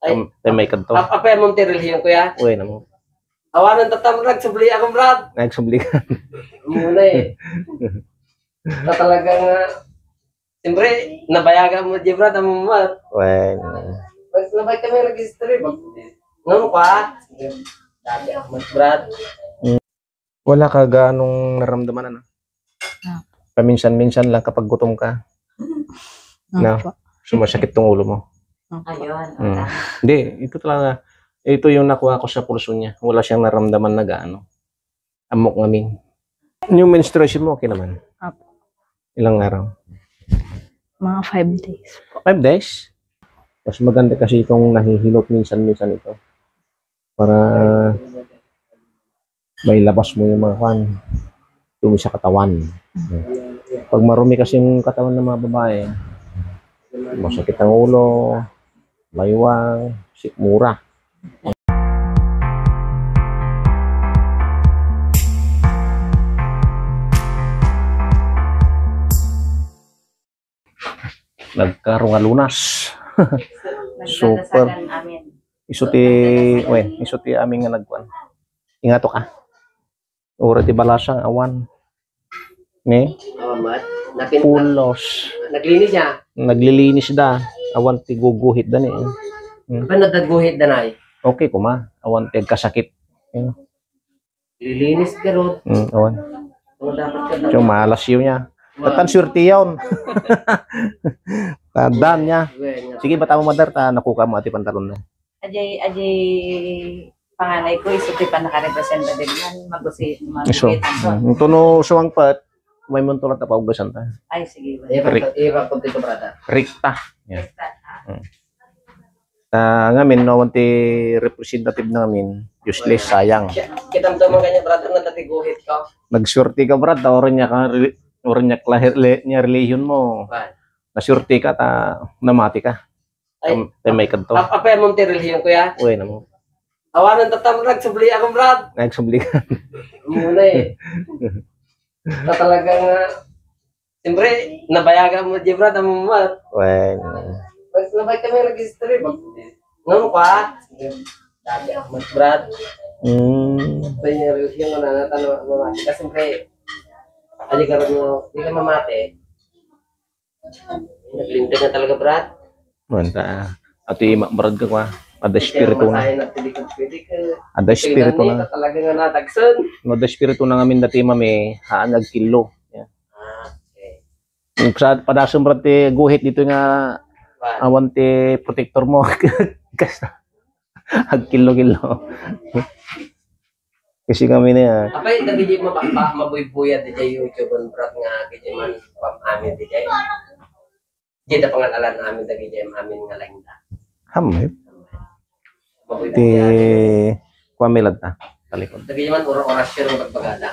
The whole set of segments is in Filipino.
Ay may kanto. Apa mong tirilhiyon kuya? Uy na mo. Awanan tatam nagsubli ako brad. Nagsubli ka. Muna eh. Talagang siyempre nabayagan mo di brad ang mat. Well, Nabay kami registry. Ngano pa? Dati ako brad. wala ka ganong naramdaman ano? Paminsan-minsan lang kapag gutom ka. Na sumasakit tong ulo mo. Ayun. Hindi, ito talaga. Ito yung nakuha ko sa pulso niya. Wala siyang naramdaman na gaano. Amok ngamin. Yung menstruation mo, okay naman? Apo. Ilang araw? Mga 5 days. 5 days? Mas maganda kasi itong nahihilot minsan-minsan ito. Para may labas mo yung mga kwan. Dumi sa katawan. Pag marumi kasi yung katawan ng mga babae, masakit ang ulo, baywang, sikmura. Nagkaroon nga lunas. Super. Isuti aming nga nagkuan. Ingato ka. Ura ti balasang awan. Ne? Amat. Pulos. Naglinis niya. Naglilinis da. Awan ti guguhit da ni. Ba nadaguhit danay? Okay kuma. Awan ti kasakit. Lilinis ka ron. Awan. Ano dapat ka So malas yun niya. Tatan surti yun. Tandaan niya. Sige, bata mo madar ta nakuha mo ati pantalon na. Ajay panganay ko isuti pa nakarepresenta din yan. So, ito no suwang pat, may muntulat na paugasan ta. Ay, sige. Iba po dito brada. Rikta. Yeah. Ngamin, no, wanti representative namin, useless, sayang. Kita mo man kanya brada na dati guhit ka. Nagsurti ka, brad, oran niya religion mo. Nasurti ka, namati ka. Ay may kanto. apa mong tirilhiyon kuya? Uy na mo. Awanan tatam nagsubli ako brad. Nagsubli ka. Muna eh. Talagang siyempre nabayagan mo di brad ang mat. Well, Nabay kami registry. Ngano pa? Dati ako brad. Yung nanatano mamati. Kasi siyempre ali ka rin mo, di ka mamati. Naglintin na talaga brad. manta. At brad ka kwa. Ada espiritu na. Ada espiritu na. Talaga nga natagsan. Ada espiritu na ngamin dati mami, haan nagkilo. Okay. Padasong brad ti guhit dito nga awan ti protector mo. Agkilo-kilo. Kasi kami na yan. Apay, nabili mo ba mabuy-buya di jay YouTube on brad nga di man amin di jay. Di da pangalalan namin di jay amin nga lang da. Hamay. Ti kwamilag ta. Talikod. Di man orasyon ng pagbagada.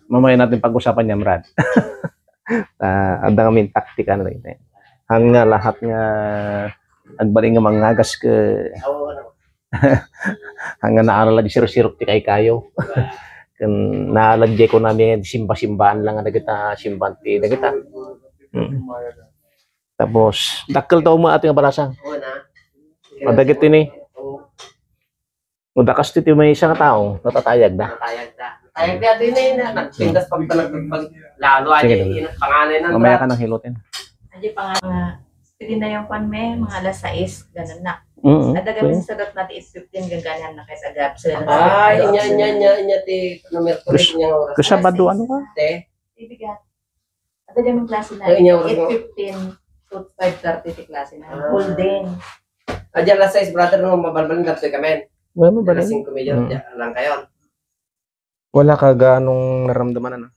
Mamaya natin pag-usapan niya, Brad. Ada kami taktika na rin. Hanga lahat nga agbaling nga mangagas ka. Hanga naalala di sirok-sirok ti kay kayo. Kan naalagye ko namin simba-simbaan lang nga kita simbanti na kita. Tapos dakkel to mo ating balasang. Madagit ini. Udakas ti may isang tao natatayag na. Ay, kaya din na nagpindas pag lalo ay panganay na. Mamaya ka nang hilutin. Ajay panganay. Pwede na yung pan may mga alas 6, ganun na. At agad sa sagot natin is 15, ganyan na kayo sa gap. Ay, inya ti numero niya oras. Kasabado ano ka? Ibigat. At agad yung klase na 8:15 to 5:30 ti klase na. Full day. Adyan alas 6, brother, nung mabalbalin dapos kami. Wala mo ba Alas 5 medyo lang kayo. Wala ka ganong naramdaman ano?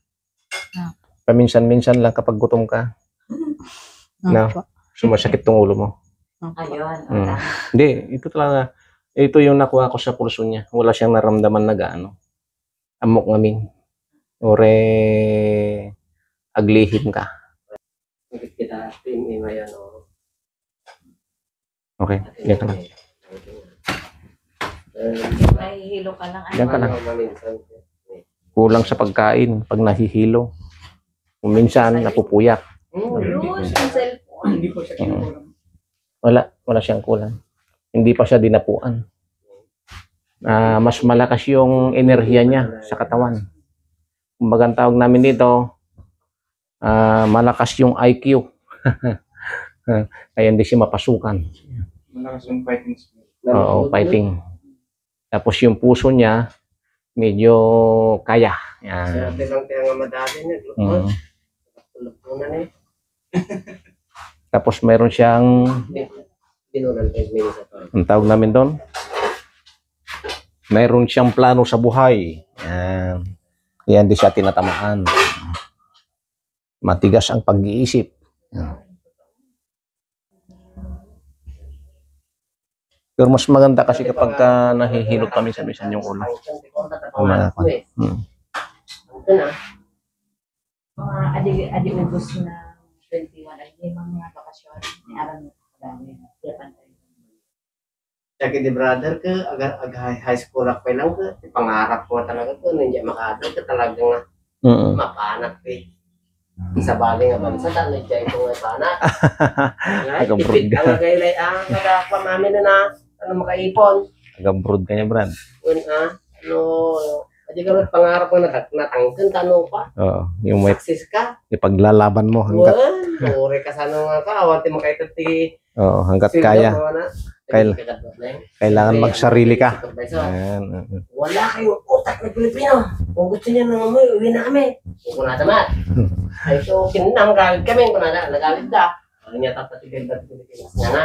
Paminsan-minsan lang kapag gutom ka. Na sumasakit tong ulo mo. Ayun. Hindi, ito talaga. Ito yung nakuha ko sa pulso niya. Wala siyang naramdaman na gaano. Amok ngamin. Ore aglihim ka. Kita team ngayon. Okay, yan ka lang. Nahihilo ka lang. Yan ka lang. Kulang sa pagkain pag nahihilo. Kung minsan napupuyak. Yung cellphone. Wala. Wala siyang kulang. Hindi pa siya dinapuan. Mas malakas yung enerhiya niya sa katawan. Kumbaga ang tawag namin dito, malakas yung IQ. Kaya hindi siya mapasukan. Malakas yung fighting spirit. Oo, fighting. Tapos yung puso niya, medyo kaya. Yan. Swerte lang kaya nga madali niya. Mm. Lupunan eh. Tapos meron siyang, Binunan 5 minutes ito. ang tawag namin doon, meron siyang plano sa buhay. Yan. Kaya hindi siya tinatamaan. Matigas ang pag-iisip. Yan. Pero mas maganda kasi kapag nahihilot kami sa misan yung ulo. Ito na. Mga adi ubos na 21 ay may mga bakasyon ni aram dami Japan tayo. Sige di brother ka, ag high school ako lang ka. Pangarap ko talaga ko, hindi makadal ka talagang mapanak eh. Isa bali nga bansa, dahil jay ko nga panak. Ipit ang gaylay ang nagakwa namin na makaipon. Agabroad ka niya, Brad. Adi ka pangarap ko natangkan, tanong pa. Oo. Yung may Success ka. ipaglalaban mo hanggat, Ure ka sa nga ka, awan ti makaitot ti hanggat kaya. Kailangan magsarili ka. Ayan. Wala kayong utak na Pilipino. Kung gusto niya nang umuwi, uwi na kami. Kung kunatamat. Ay so, kinang galit kami. Kung nagalit da. Ano niya tapatigil da Pilipinas niya na.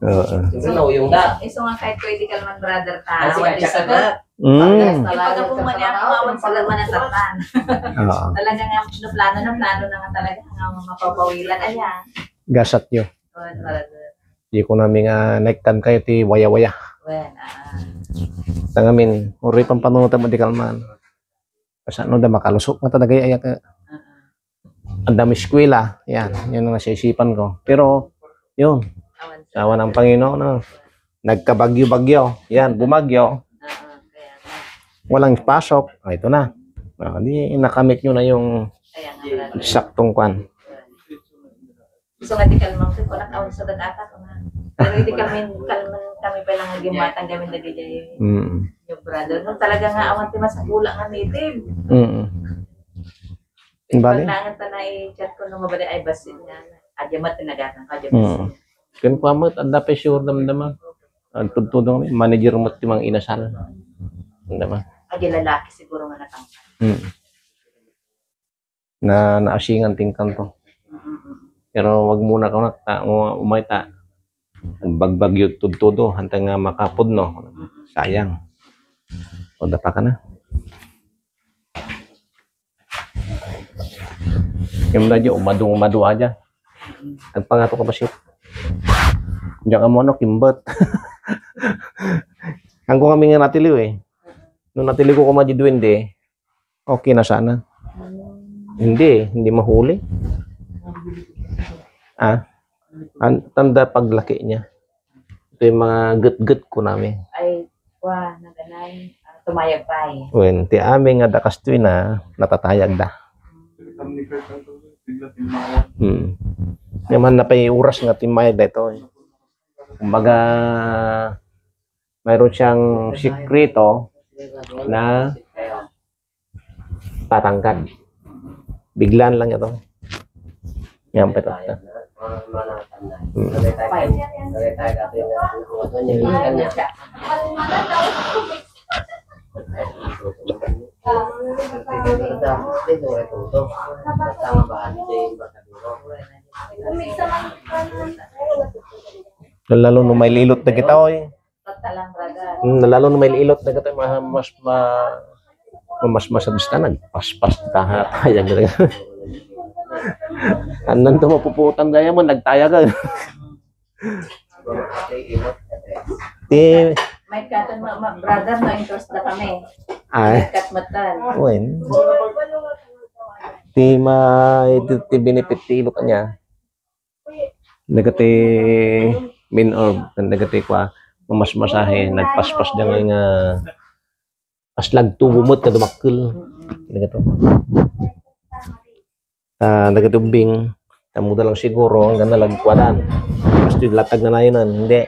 Oo. Siyempre nauyong da. Iso nga kahit pwede ka naman brother ta. Kasi nga siya ka. Ipagka pumani ako awan sa laman ng tatan. Oo. Talaga nga plano na nga talaga nga mapapawilan ayan. Gasat nyo. Di ko namin naiktan kayo ti waya-waya. Well, Tangamin, uri pang panunutan mo di kalman. Kasi ano da makalusok nga talaga ay ang dami eskwela. Yan, yun ang nasa isipan ko. Pero, yun, sawa ng Panginoon, no? Nagkabagyo-bagyo. Yan, bumagyo. Walang pasok. Ito na. Di nakamit nyo na yung saktong kwan. So nga di kalmang ko na kaon sa dagata ko na. Pero hindi kami pa lang gimatang kami na DJ yung brother. No talaga nga awan ti masagula nga native. Bali. Paglangan ta na i-chat ko no mabali ay basin nga. Adyamat tinagatang kadyamat. Kun pamot anda pa sure damdama. Ang tudtudong manager mo ti mang inasal. Damdama. Adi lalaki siguro nga natangka. Na naasingan tingkan to. Pero wag muna ka na umayta. Nagbagbagyo tudtudo hantang nga makapod no. Sayang. O dapa ka na. Yung medyo umadu aja. Nagpangato ka ba siya? Diyan ka mo kimbot. Hanggang kami nga natiliw eh. Nung natiliw ko kumadji duwende, okay na sana. Hindi mahuli. Tanda paglaki niya. Ito yung mga gut-gut ko namin. Ay, naganay. Tumayag pa eh. When ti aming nga dakas tuwi na natatayag da. Naman na pa oras nga timayag da ito. Kumbaga, mayroon siyang sikreto na tatangkad. Biglaan lang ito. Yan pa ito. Lalo nung may lilot na kita oy. Lalo nung may lilot na kita mas masabista nagpaspas tahayag na. Anan to mapuputan gaya mo nagtaya ka. May katon brother na interest na kami. Ay. Katmatan. Wen. Ti benefit ti ilo kanya. Nagati min or nagati kwa mamasmasahe nagpaspas da nga aslag tubumot ka dumakkel. Nagato. Nagatumbing Kamuda lang siguro, hanggang nalagkwadan. Basta yung latag na yun, hindi.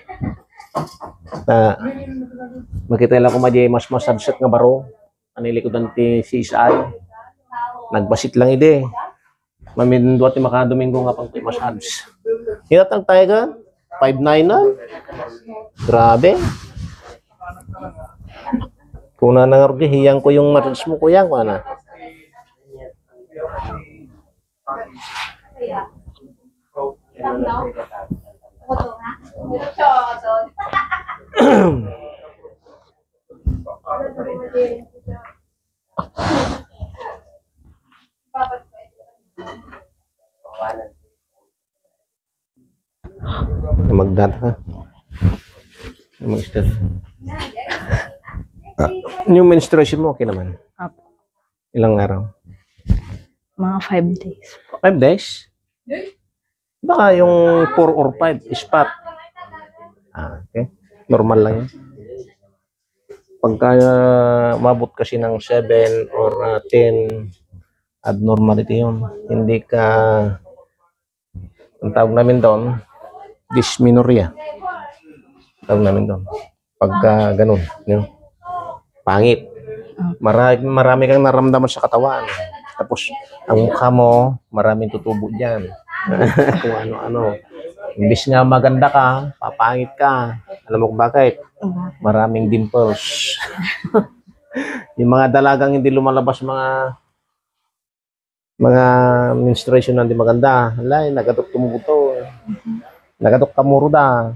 Makita lang ko mas masabsat nga baro. Anilikodan ti CSI. Nagbasit lang ide. Mamindot ti makadomingo nga pang massage. Hinatang tayo ka? 5'9" na? Grabe. Kung nanangargi, hiyang ko yung massage mo, kuya, ko na. Magdata ka. Mag-start. Yung menstruation mo, okay naman? Apo. Ilang araw? Mga 5 days. 5 days? Baka yung 4 or 5, spot. Okay. Normal lang yan. Pagka mabot kasi ng 7 or 10, abnormality yun. Hindi ka, ang tawag namin doon, dysmenorrhea. Tawag namin doon. Pagka ganun, yun. Pangit. Marami kang naramdaman sa katawan. Tapos, ang mukha mo, maraming tutubo dyan. Kung ano-ano. Imbis nga maganda ka, papangit ka. Alam mo kung bakit? Maraming dimples. Yung mga dalagang hindi lumalabas mga menstruation na hindi maganda. Alay, nagatok tumubuto. Nagatok kamuruda.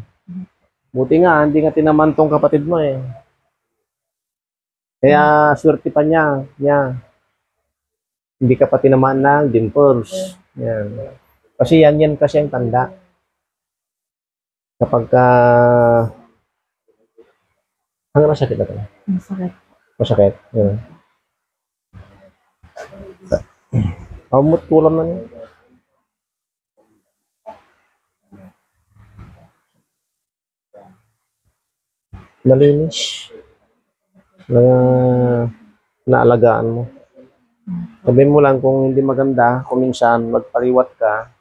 Buti nga, hindi nga tinaman tong kapatid mo eh. Kaya swerte pa niya. Hindi ka pa tinamaan ng dimples. Yan. Kasi yan kasi ang tanda. Kapag hanggang masakit na ito? Masakit. Masakit? Yan. Amot kulam na niya. Malinis. Naalagaan mo. Sabihin mo lang kung hindi maganda, kung minsan magpaliwat ka,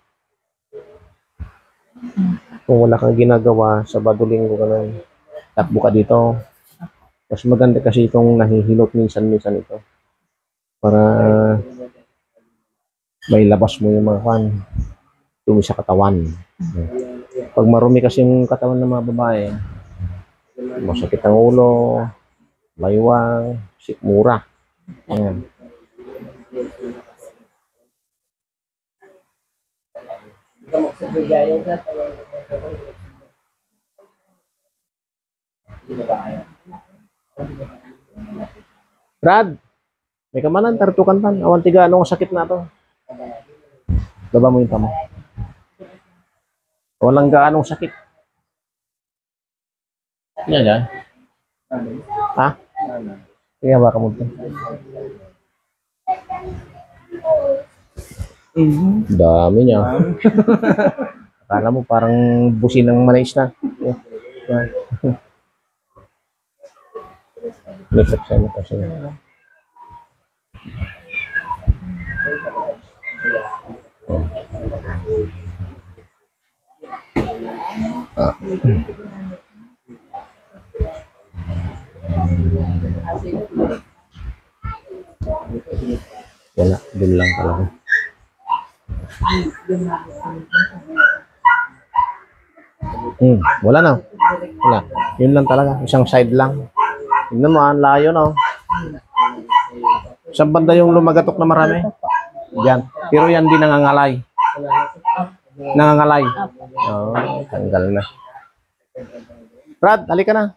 kung wala kang ginagawa, Sabado Linggo ka na, takbo ka dito. Mas maganda kasi itong nahihilot minsan-minsan ito. Para may labas mo yung mga dumi sa katawan. Pag marumi kasi yung katawan ng mga babae, masakit ang ulo, baywang, sikmura. Ayan. Brad, may kamanan, tartukan tan. Awan tiga, anong sakit na to? Baba mo yung tamo. Walang gaanong sakit. Yan yan. Ha? Kaya baka mo ito. Dami niya. Akala mo parang busin ng manais na. Yan. Lipot sa mo kasi. Wala, dun lang talaga. Wala na. Wala. Yun lang talaga. Isang side lang. Tignan mo, ang layo na. Sa banda yung lumagatok na marami. Yan. Pero yan din nangangalay. Nangangalay. Oh, tanggal na. Brad, halika na.